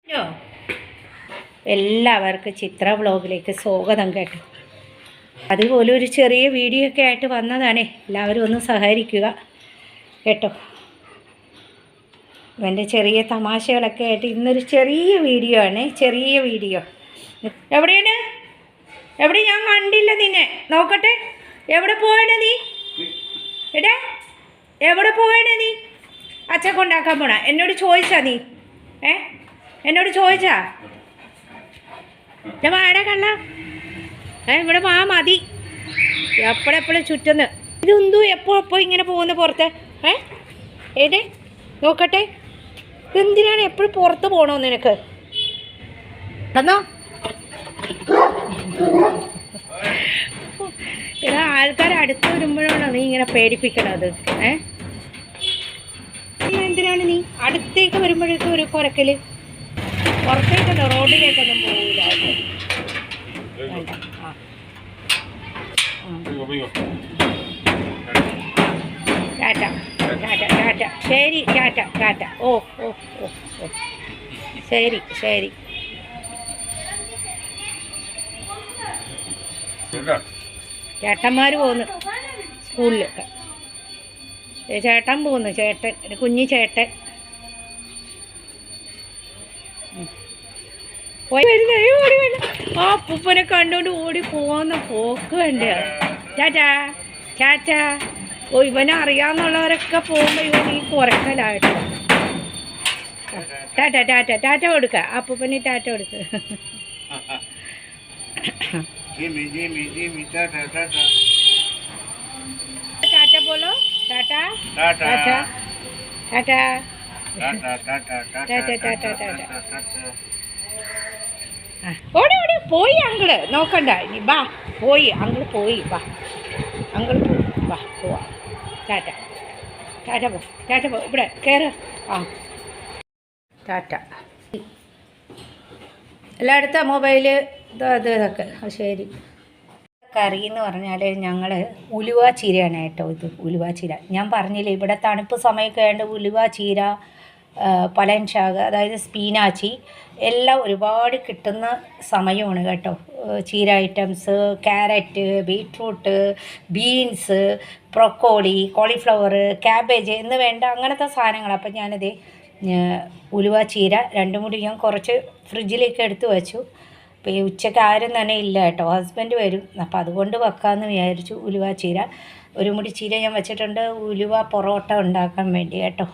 Hello, എല്ലാവർക്കും ചിത്ര വ്ളോഗിലേക്ക് സ്വാഗതം കേട്ടോ. അതുപോലെ ഒരു ചെറിയ വീഡിയോ ഒക്കെ ആയിട്ട് വന്നതാണേ. എല്ലാവരും ഒന്ന് സഹകരിക്കുക കേട്ടോ. എൻ്റെ ചെറിയ തമാശകളൊക്കെ ആയിട്ട് ഇന്നൊരു ചെറിയ വീഡിയോ ആണ്. ചെറിയ വീഡിയോ. എവിടെയാണ്? എവിടെ? ഞാൻ കണ്ടില്ല നിന്നെ. നോക്കട്ടെ, എവിടെ പോയണേ നീ? എടാ, എവിടെ പോയണേ നീ? അച്ഛൻ കൊണ്ടാക്കാൻ പോണ? എന്നോട് ചോദിച്ചാ നീ? എന്നോട് ചോദിച്ചാ? വാടാ കള്ള, ഇവിടെ വാ മതി. എപ്പോഴെപ്പോഴും ചുറ്റുന്ന് ഇതെന്തോ എപ്പോൾ ഇങ്ങനെ പോകുന്ന പുറത്ത്. ഏടേ നോക്കട്ടെ, എന്തിനാണ് എപ്പോഴും പുറത്ത് പോകണോ നിനക്ക്? എന്നോ എടാ, ആൾക്കാർ അടുത്ത് വരുമ്പോഴാണോ നീ ഇങ്ങനെ പേടിപ്പിക്കണത്? എന്തിനാണ് നീ അടുത്തേക്ക് വരുമ്പോഴേക്കും ഒരു കുരക്കല്? പുറത്തേക്കല്ല, റോഡിലേക്കൊന്നും പോകില്ല. ടാറ്റ ടാറ്റ ടാറ്റ. ശരി, ടാറ്റ ടാറ്റ. ഓ ഓ ഓ ഓ, ശരി ശരി. ചേട്ടന്മാർ പോകുന്നു സ്കൂളിലൊക്കെ. ചേട്ടൻ പോകുന്നു, ചേട്ടൻ, കുഞ്ഞി ചേട്ടൻ പോയി വരുന്നേ. ഓടി വേണ്ട, ആ അപ്പൂപ്പനെ കണ്ടുകൊണ്ട് ഓടി പോകുന്ന പോക്ക് വേണ്ട. ചാറ്റാ ചാറ്റാ. ഓ, ഇവനെ അറിയാവുന്നുള്ളവരൊക്കെ പോകുമ്പോൾ ഇവൻ ഈ കുറക്കലായിട്ട്. ടാറ്റ ടാറ്റ ടാറ്റ കൊടുക്ക, അപ്പൂപ്പന് ടാറ്റ കൊടുക്ക. ടാറ്റ പോലോ, ടാറ്റ ടാറ്റ ടാറ്റ ടാറ്റ ടാറ്റ ടാറ്റ. ഓടി ഓടി പോയി അങ്കിള്, നോക്കണ്ട ഇനി. ബാ, പോയി അങ്കിള്, പോയി. ബാ അങ്കിള്, പോയി. ബാ പോവാ. ടാറ്റ ടാറ്റ പോ, ടാറ്റ പോ. ഇവിടെ കയറ്. ആ ടാറ്റ. എല്ലായിടത്തും മൊബൈല് ഇതൊക്കെ. ശരി. കറി എന്ന് പറഞ്ഞാൽ ഞങ്ങൾ ഉലുവ ചീരയാണ് കേട്ടോ. ഇത് ഉലുവ ചീര ഞാൻ പറഞ്ഞില്ലേ, ഇവിടെ തണുപ്പ് സമയമൊക്കെ ആയതുകൊണ്ട് ഉലുവ ചീര, പലൻ ശാഖ, അതായത് സ്പീനാച്ചി എല്ലാം ഒരുപാട് കിട്ടുന്ന സമയമാണ് കേട്ടോ. ചീര items, carrot, beetroot, beans, broccoli, cauliflower, cabbage എന്ന് വേണ്ട അങ്ങനത്തെ സാധനങ്ങൾ. അപ്പം ഞാനത് ഉലുവ ചീര രണ്ടും കൂടി ഞാൻ കുറച്ച് ഫ്രിഡ്ജിലേക്ക് എടുത്ത് വെച്ചു. അപ്പോൾ ഈ ഉച്ചയ്ക്ക് ആരും തന്നെ ഇല്ല കേട്ടോ, ഹസ്ബൻഡ് വരും. അപ്പോൾ അതുകൊണ്ട് വെക്കാമെന്ന് വിചാരിച്ചു. ഉലുവ ചീര ഒരു മുടി ചീര ഞാൻ വെച്ചിട്ടുണ്ട്, ഉലുവ പൊറോട്ട ഉണ്ടാക്കാൻ വേണ്ടി കേട്ടോ.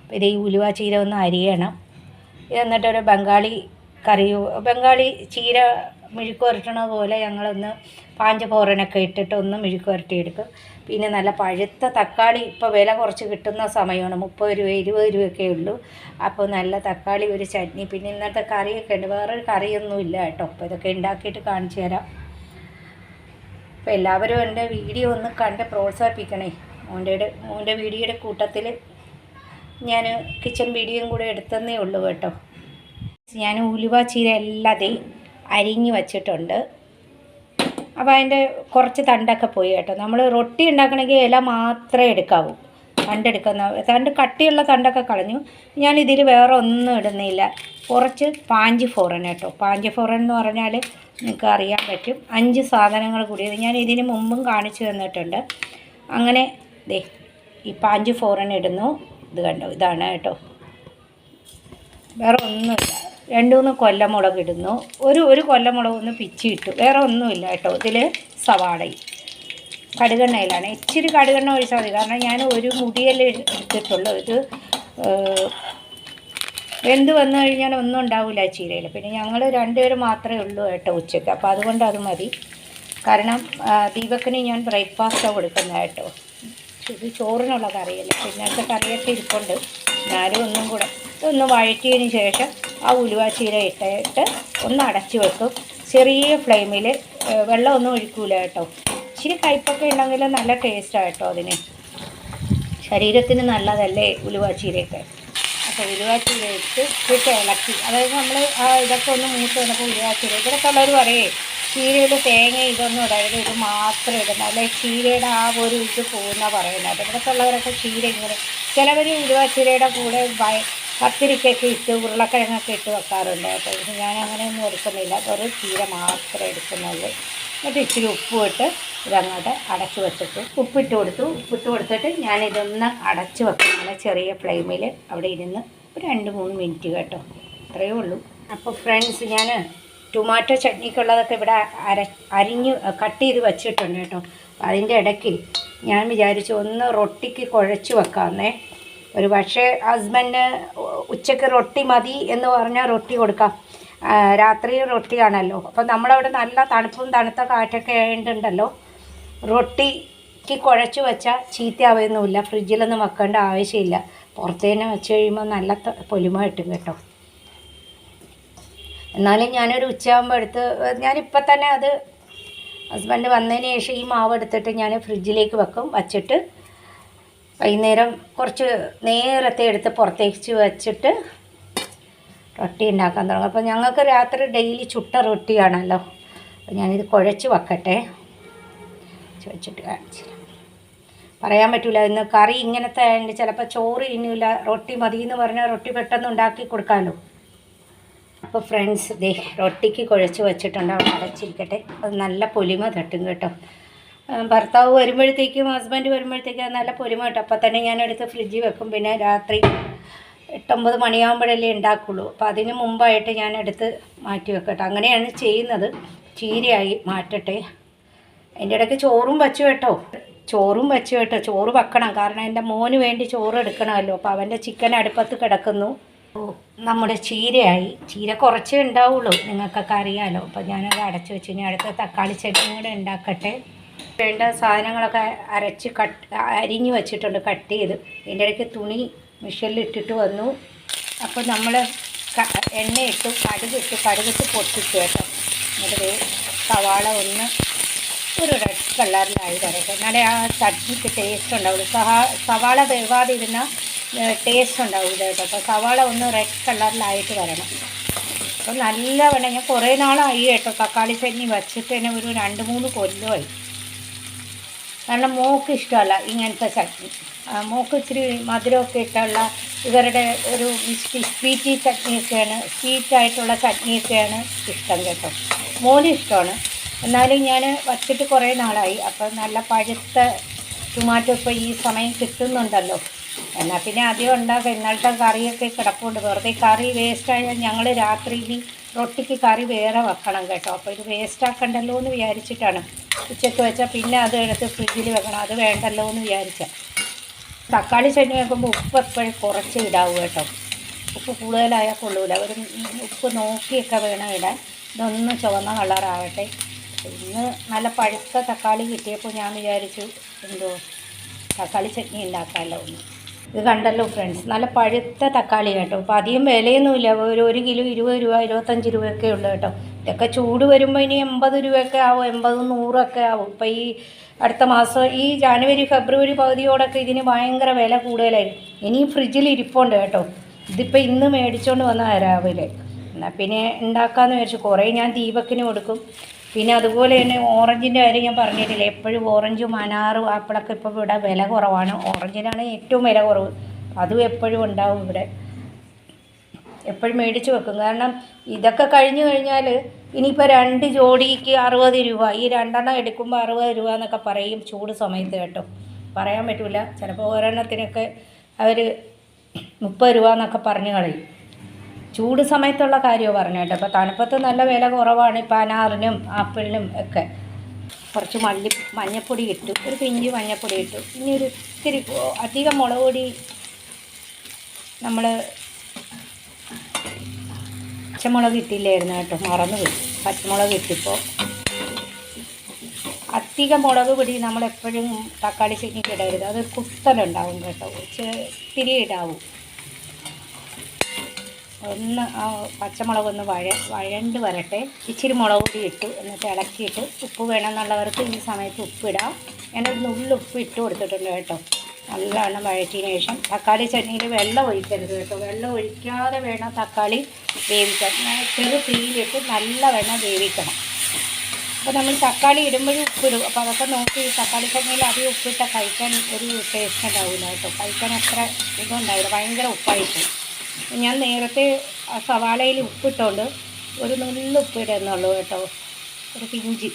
അപ്പോൾ ഇത് ഈ ഉലുവ ചീര ഒന്ന് അരിയണം. ഇത് എന്നിട്ടൊരു ബംഗാളി കറി, ബംഗാളി ചീര മെഴുക്ക് പുരട്ടണ പോലെ ഞങ്ങളൊന്ന് പാഞ്ച പോറനൊക്കെ ഇട്ടിട്ട് ഒന്ന് മെഴുക്ക് പുരട്ടിയെടുക്കും. പിന്നെ നല്ല പഴുത്ത തക്കാളി ഇപ്പോൾ വില കുറച്ച് കിട്ടുന്ന സമയമാണ്. 30 രൂപ 20 രൂപയൊക്കെ ഉള്ളൂ. അപ്പോൾ നല്ല തക്കാളി, ഒരു ചട്നി, പിന്നെ ഇന്നത്തെ കറിയൊക്കെ ഉണ്ട്. വേറൊരു കറിയൊന്നും ഇല്ല കേട്ടോ. അപ്പോൾ ഇതൊക്കെ ഉണ്ടാക്കിയിട്ട് കാണിച്ചു തരാം. അപ്പോൾ എല്ലാവരും എൻ്റെ വീഡിയോ ഒന്ന് കണ്ട് പ്രോത്സാഹിപ്പിക്കണേ. മോൻ്റെ വീഡിയോയുടെ കൂട്ടത്തിൽ ഞാൻ കിച്ചൺ വീഡിയോയും കൂടെ എടുത്തതേ ഉള്ളൂ കേട്ടോ. ഞാൻ ഉലുവ ചീര എല്ലാതെയും അരിഞ്ഞ് വച്ചിട്ടുണ്ട്. അപ്പോൾ അതിൻ്റെ കുറച്ച് തണ്ടൊക്കെ പോയി കേട്ടോ. നമ്മൾ റൊട്ടി ഉണ്ടാക്കണമെങ്കിൽ ഇല മാത്രമേ എടുക്കാവൂ. തണ്ട് കട്ടിയുള്ള തണ്ടൊക്കെ കളഞ്ഞു. ഞാനിതിൽ വേറെ ഒന്നും ഇടുന്നില്ല. കുറച്ച് പാഞ്ചി ഫോറൻ കേട്ടോ. പാഞ്ചി ഫോറൻ എന്ന് പറഞ്ഞാൽ നിങ്ങൾക്ക് അറിയാൻ പറ്റും, 5 സാധനങ്ങൾ കൂടിയത് ഞാൻ ഇതിന് മുമ്പും കാണിച്ചു തന്നിട്ടുണ്ട്. അങ്ങനെ ദേ ഈ പാഞ്ചി ഫോറൻ ഇടുന്നു. ഇത് കണ്ടോ, ഇതാണ് കേട്ടോ. വേറെ ഒന്നുമില്ല. 2-3 കൊല്ലമുളക് ഇടുന്നു. ഒരു കൊല്ലമുളക് ഒന്ന് പിച്ചിയിട്ടു. വേറെ ഒന്നുമില്ല കേട്ടോ. ഇതിൽ സവാളയും കടുകെണ്ണയിലാണ്. ഇച്ചിരി കടുകെണ്ണ ഒഴിച്ചാൽ മതി, കാരണം ഞാൻ ഒരു മുടിയല്ലേ എടുത്തിട്ടുള്ളൂ. ഇത് വെന്ത് വന്നു കഴിഞ്ഞാൽ ഒന്നും ഉണ്ടാവില്ല ചീരയിൽ. പിന്നെ ഞങ്ങൾ 2 പേര് മാത്രമേ ഉള്ളൂ കേട്ടോ ഉച്ചയ്ക്ക്. അപ്പോൾ അതുകൊണ്ട് അത് മതി. കാരണം ദീപക്കിന് ഞാൻ ബ്രേക്ക്ഫാസ്റ്റാണ് കൊടുക്കുന്നത് കേട്ടോ. ഇത് ചോറിനുള്ള കറിയല്ലേ, പിന്നത്തെ കറിയൊക്കെ ഇരിപ്പുണ്ട്. ഞാനും ഒന്നും കൂടെ ഒന്ന് വഴറ്റിയതിന് ശേഷം ആ ഉലുവ ചീര ഇട്ടിട്ട് ഒന്ന് അടച്ചു വെക്കും. ചെറിയ ഫ്ലെയിമിൽ, വെള്ളമൊന്നും ഒഴിക്കൂല കേട്ടോ. ഇച്ചിരി കയ്പ്പൊക്കെ ഉണ്ടെങ്കിൽ നല്ല ടേസ്റ്റാണ് കേട്ടോ. അതിന് ശരീരത്തിന് നല്ലതല്ലേ ഉലുവ ചീരയൊക്കെ. അപ്പോൾ ഉലുവ ചീര ഇട്ട് ഇളക്കി, അതായത് നമ്മൾ ഇതൊക്കെ ഒന്ന് മൂത്ത് വന്നപ്പോൾ ഉലുവ ചീര, ഇവിടെയൊക്കെ ഉള്ളവർ പറയേ ചീരയിൽ തേങ്ങ ഇതൊന്നും ഇടരുത്, ഇത് മാത്രം ഇടുന്നത്, അല്ലെ ചീരയുടെ ആ ഒരു ഇത് പോകുന്ന പറയുന്നത്. ഇവിടുത്തെ ഉള്ളവരൊക്കെ ചീര ഇങ്ങനെ, ചിലവർ ഉലുവ ചീരയുടെ കൂടെ കത്തിരിക്കൊക്കെ ഇട്ട് ഉരുളക്കിഴങ്ങൊക്കെ ഇട്ട് വെക്കാറുണ്ട് കേട്ടോ. ഇത് ഞാൻ അങ്ങനെയൊന്നും എടുക്കുന്നില്ല, ഒരു ചീര മാത്രമേ എടുക്കുന്നുള്ളൂ. എന്നിട്ട് ഇച്ചിരി ഉപ്പും ഇട്ട് ഇതങ്ങോട്ട് അടച്ച് വെച്ചിട്ട് ഉപ്പിട്ട് കൊടുത്തിട്ട് ഞാനിതൊന്ന് അടച്ച് വെക്കും. നല്ല ചെറിയ ഫ്ലെയിമിൽ അവിടെ ഇരുന്ന് ഒരു 2-3 മിനിറ്റ് കേട്ടോ, അത്രയേ ഉള്ളൂ. അപ്പോൾ ഫ്രണ്ട്സ്, ഞാൻ ടൊമാറ്റോ ചട്നിക്കുള്ളതൊക്കെ ഇവിടെ അരിഞ്ഞ് കട്ട് ചെയ്ത് വെച്ചിട്ടുണ്ട് കേട്ടോ. അതിൻ്റെ ഇടയ്ക്ക് ഞാൻ വിചാരിച്ചു ഒന്ന് റൊട്ടിക്ക് കുഴച്ച് വെക്കാമെന്നേ. ഒരു പക്ഷേ ഹസ്ബൻഡ് ഉച്ചയ്ക്ക് റൊട്ടി മതി എന്ന് പറഞ്ഞാൽ റൊട്ടി കൊടുക്കാം, രാത്രി റൊട്ടിയാണല്ലോ. അപ്പം നമ്മളവിടെ നല്ല തണുപ്പും തണുത്ത കാറ്റൊക്കെ ആയിട്ടുണ്ടല്ലോ, റൊട്ടിക്ക് കുഴച്ച് വെച്ചാൽ ചീത്തയാവുകയൊന്നുമില്ല, ഫ്രിഡ്ജിലൊന്നും വെക്കേണ്ട ആവശ്യമില്ല. പുറത്തേനെ വെച്ച് കഴിയുമ്പോൾ നല്ല പൊലിമ കിട്ടും കേട്ടോ. എന്നാലും ഞാനൊരു ഉച്ചയാകുമ്പോൾ എടുത്ത് ഞാനിപ്പോൾ തന്നെ അത് ഹസ്ബൻഡ് വന്നതിന് ശേഷം ഈ മാവ് എടുത്തിട്ട് ഞാൻ ഫ്രിഡ്ജിലേക്ക് വച്ചിട്ട് വൈകുന്നേരം കുറച്ച് നേരത്തെ എടുത്ത് പുറത്തേക്ക് വെച്ചിട്ട് റൊട്ടി ഉണ്ടാക്കാൻ തുടങ്ങും. അപ്പോൾ ഞങ്ങൾക്ക് രാത്രി ഡെയിലി ചുട്ട റൊട്ടിയാണല്ലോ. അപ്പോൾ ഞാനിത് കുഴച്ച് വെക്കട്ടെ, വെച്ചിട്ട് കാണിച്ചു പറയാൻ പറ്റില്ല. ഇന്ന് കറി ഇങ്ങനത്തെ ആയതുകൊണ്ട് ചിലപ്പോൾ ചോറ് ഇനിയില്ല, റൊട്ടി മതി എന്ന് പറഞ്ഞാൽ റൊട്ടി പെട്ടെന്ന് ഉണ്ടാക്കി കൊടുക്കാമല്ലോ. അപ്പോൾ ഫ്രണ്ട്സ്, റൊട്ടിക്ക് കുഴച്ച് വെച്ചിട്ടുണ്ട്, അവിടെ അടച്ചിരിക്കട്ടെ. അത് നല്ല പൊലിമ തട്ടും കേട്ടോ. ഭർത്താവ് വരുമ്പോഴത്തേക്കും ഹസ്ബൻഡ് വരുമ്പോഴത്തേക്കും നല്ല പൊലിമ കിട്ടും. അപ്പോൾ തന്നെ ഞാനെടുത്ത് ഫ്രിഡ്ജിൽ വെക്കും. പിന്നെ രാത്രി 8-9 മണിയാകുമ്പോഴല്ലേ ഉണ്ടാക്കുള്ളൂ. അപ്പോൾ അതിന് മുമ്പായിട്ട് ഞാനെടുത്ത് മാറ്റി വെക്കട്ടെ. അങ്ങനെയാണ് ചെയ്യുന്നത്. ചീരയായി മാറ്റട്ടെ. അതിൻ്റെ ഇടയ്ക്ക് ചോറും വെച്ചു കേട്ടോ. ചോറ് വെക്കണം, കാരണം എൻ്റെ മോന് വേണ്ടി ചോറ് എടുക്കണമല്ലോ. അപ്പോൾ അവൻ്റെ ചിക്കൻ അടുപ്പത്ത് കിടക്കുന്നു. നമ്മുടെ ചീര കുറച്ചേ ഉണ്ടാവുള്ളൂ, നിങ്ങൾക്കൊക്കെ അറിയാമല്ലോ. അപ്പോൾ ഞാനത് അടച്ചു വെച്ച് ഇനി അടുത്ത തക്കാളി ചട്നി കൂടെ ഉണ്ടാക്കട്ടെ. വേണ്ട സാധനങ്ങളൊക്കെ അരിഞ്ഞ് വെച്ചിട്ടുണ്ട്, കട്ട് ചെയ്ത്. ഇതിൻ്റെ ഇടയ്ക്ക് തുണി മിഷനിലിട്ടിട്ട് വന്നു. അപ്പോൾ നമ്മൾ എണ്ണയിട്ടു, കടുകിട്ട് പൊട്ടിച്ചു കേട്ടോ. എന്നിട്ട് സവാള ഒന്ന് ഒരു റെഡ് കളറിലായി വരട്ടെ, എന്നാലേ ആ ചട്നിക്ക് ടേസ്റ്റ് ഉണ്ടാവുള്ളൂ. സവാള വേവാതിരുന്ന ടേസ്റ്റ് ഉണ്ടാവില്ല കേട്ടോ. അപ്പോൾ സവാള ഒന്ന് റെഡ് കളറിലായിട്ട് വരണം. അപ്പോൾ നല്ലവണ്ണം ഞാൻ കുറേ നാളായി കേട്ടോ തക്കാളി ചട്നി വെച്ചിട്ട് തന്നെ, ഒരു 2-3 കൊല്ലമായി. കാരണം മോൾക്ക് ഇഷ്ടമല്ല ഇങ്ങനത്തെ ചട്നി. മോൾക്ക് ഇച്ചിരി മധുരമൊക്കെ ഇട്ടുള്ള ഇവരുടെ ഒരു സ്വീറ്റ് ചട്നിയൊക്കെയാണ്, സ്വീറ്റായിട്ടുള്ള ചട്നിയൊക്കെയാണ് ഇഷ്ടം കേട്ടോ. മോന് ഇഷ്ടമാണ്. എന്നാലും ഞാൻ വച്ചിട്ട് കുറേ നാളായി. അപ്പോൾ നല്ല പഴുത്ത ടൊമാറ്റോ ഇപ്പോൾ ഈ സമയം കിട്ടുന്നുണ്ടല്ലോ. എന്നാൽ പിന്നെ അധികം ഉണ്ടാക്കുക. ഇന്നലത്തെ കറിയൊക്കെ കിടപ്പുണ്ട്, വെറുതെ കറി വേസ്റ്റായാൽ ഞങ്ങൾ രാത്രി ഇനി റൊട്ടിക്ക് കറി വേറെ വെക്കണം കേട്ടോ. അപ്പോൾ ഇത് വേസ്റ്റാക്കണ്ടല്ലോ എന്ന് വിചാരിച്ചിട്ടാണ്. ഉച്ചയ്ക്ക് വെച്ചാൽ പിന്നെ അത് എടുത്ത് ഫ്രിഡ്ജിൽ വെക്കണം, അത് വേണ്ടല്ലോ എന്ന് വിചാരിച്ചാൽ. തക്കാളി ചട്നി വെക്കുമ്പോൾ ഉപ്പ് എപ്പോഴും കുറച്ച് ഇടാവും കേട്ടോ. ഉപ്പ് കൂടുതലായാൽ കൊള്ളൂല, ഒരു ഉപ്പ് നോക്കിയൊക്കെ വേണം ഇടാൻ. ഇതൊന്ന് ചുവന്ന കളറാവട്ടെ. ഇന്ന് നല്ല പഴുത്ത തക്കാളി കിട്ടിയപ്പോൾ ഞാൻ വിചാരിച്ചു തക്കാളി ചട്നി ഉണ്ടാക്കാമല്ലോ ഒന്ന്. ഇത് കണ്ടല്ലോ ഫ്രണ്ട്സ്, നല്ല പഴുത്ത തക്കാളി കേട്ടോ. അപ്പോൾ അധികം വിലയൊന്നുമില്ല, ഒരു കിലോ 20 രൂപ 25 രൂപയൊക്കെ ഉള്ളൂ കേട്ടോ. ഇതൊക്കെ ചൂട് വരുമ്പോൾ ഇനി 80 രൂപയൊക്കെ ആവും, 80-100 ആവും. ഇപ്പോൾ ഈ അടുത്ത മാസം ഈ ജനുവരി ഫെബ്രുവരി പകുതിയോടൊക്കെ ഇതിന് ഭയങ്കര വില കൂടുതലായിരുന്നു. ഇനിയും ഫ്രിഡ്ജിൽ ഇരിപ്പുണ്ട് കേട്ടോ. ഇതിപ്പോൾ ഇന്ന് മേടിച്ചുകൊണ്ട് വന്നാൽ രാവിലെ. എന്നാൽ പിന്നെ ഉണ്ടാക്കാമെന്ന് വിചാരിച്ചു. കുറേ ഞാൻ ദീപക്കിന് കൊടുക്കും. പിന്നെ അതുപോലെ തന്നെ ഓറഞ്ചിൻ്റെ കാര്യം ഞാൻ പറഞ്ഞിട്ടില്ല. എപ്പോഴും ഓറഞ്ചും അനാറും ആപ്പിളൊക്കെ ഇപ്പോൾ ഇവിടെ വില കുറവാണ്. ഓറഞ്ചിനാണ് ഏറ്റവും വില കുറവ്, അതും എപ്പോഴും ഉണ്ടാവും ഇവിടെ. എപ്പോഴും മേടിച്ച് വെക്കും. കാരണം ഇതൊക്കെ കഴിഞ്ഞ് കഴിഞ്ഞാൽ ഇനിയിപ്പോൾ 2 ജോഡിക്ക് 60 രൂപ, ഈ 2 എടുക്കുമ്പോൾ 60 രൂപ എന്നൊക്കെ പറയും ചൂട് സമയത്ത് കേട്ടോ. പറയാൻ പറ്റില്ല, ചിലപ്പോൾ ഒരെണ്ണത്തിനൊക്കെ അവർ 30 രൂപ എന്നൊക്കെ പറഞ്ഞ് കളയും. ചൂട് സമയത്തുള്ള കാര്യമോ പറഞ്ഞു കേട്ടോ. അപ്പോൾ തണുപ്പത്ത് നല്ല വില കുറവാണ് ഇപ്പോൾ അനാറിനും ആപ്പിളിനും ഒക്കെ. കുറച്ച് മഞ്ഞപ്പൊടി ഇട്ടു, ഒരു പിഞ്ച് മഞ്ഞപ്പൊടി ഇട്ടു. ഇനി ഒരു ഇത്തിരി അധികം മുളക് പൊടി നമ്മൾ പച്ചമുളക് ഇട്ടില്ലായിരുന്നു കേട്ടോ, മറന്നുപോയി. പച്ചമുളക് ഇട്ടിപ്പോൾ അധികം മുളക് പൊടി നമ്മളെപ്പോഴും തക്കാളി ചട്നിക്ക് ഇടരുത്, അത് കുത്തലുണ്ടാവും കേട്ടോ. ഇത്തിരി ഇടാവും. ഒന്ന് പച്ചമുളകൊന്ന് വഴണ്ട് വരട്ടെ. ഇച്ചിരി മുളക് പൊടി ഇട്ടു, എന്നിട്ട് ഇളക്കിയിട്ട് ഉപ്പ് വേണമെന്നുള്ളവർക്ക് ഈ സമയത്ത് ഉപ്പിടാം. ഞാനൊരു നുള്ളി ഉപ്പ് ഇട്ട് കൊടുത്തിട്ടുണ്ട് കേട്ടോ. നല്ലവണ്ണം വഴറ്റിയതിന് ശേഷം തക്കാളി ചട്നിയിൽ വെള്ളം ഒഴിക്കരുത് കേട്ടോ. വെള്ളം ഒഴിക്കാതെ വേണം തക്കാളി വേവിക്കാൻ. ചെറു തീയിലിട്ട് നല്ലവണ്ണം വേവിക്കണം. അപ്പോൾ നമ്മൾ തക്കാളി ഇടുമ്പോഴും ഉപ്പിടും. അപ്പോൾ അതൊക്കെ നോക്കി തക്കാളി ചട്നിയിൽ അധികം ഉപ്പിട്ടാൽ കഴിക്കാൻ ഒരു ടേസ്റ്റ് ഉണ്ടാവില്ല കേട്ടോ. കഴിക്കാൻ അത്ര ഇതുണ്ടാവില്ല, ഭയങ്കര ഉപ്പായിപ്പോയി. ഞാൻ നേരത്തെ ആ സവാളയിൽ ഉപ്പിട്ടുണ്ട്, ഒരു നുള്ളു ഉപ്പിടുന്നുള്ളൂ കേട്ടോ, ഒരു പിഞ്ചി.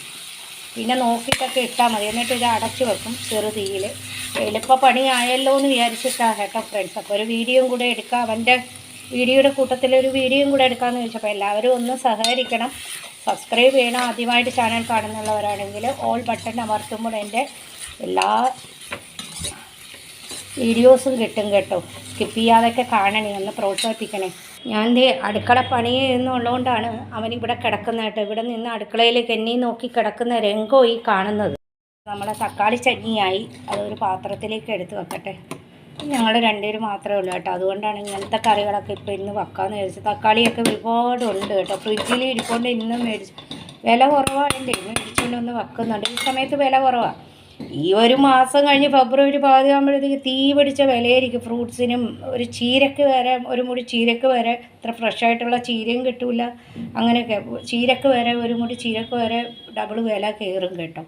പിന്നെ നോക്കിയിട്ടൊക്കെ ഇട്ടാൽ മതി. എന്നിട്ട് ഇത് അടച്ചു വെക്കും ചെറു തീയിൽ. എളുപ്പ പണിയായല്ലോ എന്ന് വിചാരിച്ചിട്ടാണ് കേട്ടോ ഫ്രണ്ട്സ്. അപ്പോൾ ഒരു വീഡിയോയും കൂടെ എടുക്കാം, അവൻ്റെ വീഡിയോയുടെ കൂട്ടത്തിലൊരു വീഡിയോയും കൂടെ എടുക്കാമെന്ന് ചോദിച്ചപ്പോൾ എല്ലാവരും ഒന്ന് സഹകരിക്കണം. സബ്സ്ക്രൈബ് ചെയ്യണം. ആദ്യമായിട്ട് ചാനൽ കാണുന്നുള്ളവരാണെങ്കിൽ ഓൾ ബട്ടൺ അമർത്തുമ്പോൾ എൻ്റെ എല്ലാ വീഡിയോസും കിട്ടും കേട്ടോ. സ്കിപ്പ് ചെയ്യാതൊക്കെ കാണണേ, ഒന്ന് പ്രോത്സാഹിപ്പിക്കണേ. ഞാൻ അടുക്കള പണി എന്നുള്ളതുകൊണ്ടാണ് അവനിവിടെ കിടക്കുന്നത് കേട്ടോ. ഇവിടെ നിന്ന് അടുക്കളയിലേക്ക് എന്നെ നോക്കി കിടക്കുന്ന രംഗോ ഈ കാണുന്നത്. നമ്മളെ തക്കാളി ചട്നിയായി, അതൊരു പാത്രത്തിലേക്ക് എടുത്ത് വെക്കട്ടെ. ഞങ്ങൾ രണ്ടുപേരും മാത്രമേ ഉള്ളൂ കേട്ടോ, അതുകൊണ്ടാണ് ഇങ്ങനത്തെ കറികളൊക്കെ ഇപ്പോൾ ഇന്ന് വെക്കാമെന്ന് വിചാരിച്ചത്. തക്കാളിയൊക്കെ ഒരുപാടുണ്ട് കേട്ടോ, ഫ്രിഡ്ജിൽ ഇരിക്കൊണ്ട് ഇന്നും മേടിച്ചു. വില കുറവാണ്, മേടിച്ചുകൊണ്ട് ഒന്ന് വെക്കുന്നുണ്ട്. ഈ സമയത്ത് വില കുറവാണ്. ഈ ഒരു മാസം കഴിഞ്ഞ് ഫെബ്രുവരി പകുതി ആകുമ്പോഴത്തേക്ക് തീ പിടിച്ച വിലയായിരിക്കും ഫ്രൂട്ട്സിനും. ഒരു ചീരക്ക് വരെ, ഒരു മുടി ചീരക്ക് വരെ ഇത്ര ഫ്രഷായിട്ടുള്ള ചീരയും കിട്ടില്ല. അങ്ങനെയൊക്കെ ചീരക്ക് വരെ, ഒരു മുടി ചീരക്ക് വരെ ഡബിൾ വില കയറും കേട്ടോ.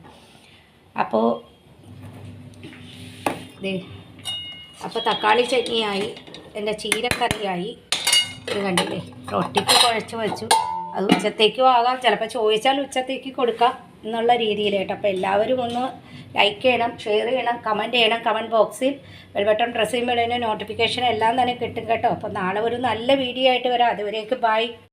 അപ്പോൾ തക്കാളി ചട്നിയായി, എൻ്റെ ചീരക്കറിയായി. ഇത് കണ്ടില്ലേ, റൊട്ടിക്ക് കുഴച്ച് വെച്ചു. അത് ഉച്ചത്തേക്കും ആകാം, ചിലപ്പോൾ ചോദിച്ചാൽ ഉച്ചത്തേക്ക് കൊടുക്കാം എന്നുള്ള രീതിയിൽ കേട്ടോ. അപ്പോൾ എല്ലാവരും ഒന്ന് ലൈക്ക് ചെയ്യണം, ഷെയർ ചെയ്യണം, കമൻറ്റ് ചെയ്യണം. കമൻറ്റ് ബോക്സിൽ ബെൽ ബട്ടൺ പ്രസ് ചെയ്യുമ്പോൾ അതിൻ്റെ നോട്ടിഫിക്കേഷൻ എല്ലാം തന്നെ കിട്ടും കേട്ടോ. അപ്പോൾ നാളെ ഒരു നല്ല വീഡിയോ ആയിട്ട് വരാം. അതുവരേക്ക് ബൈ.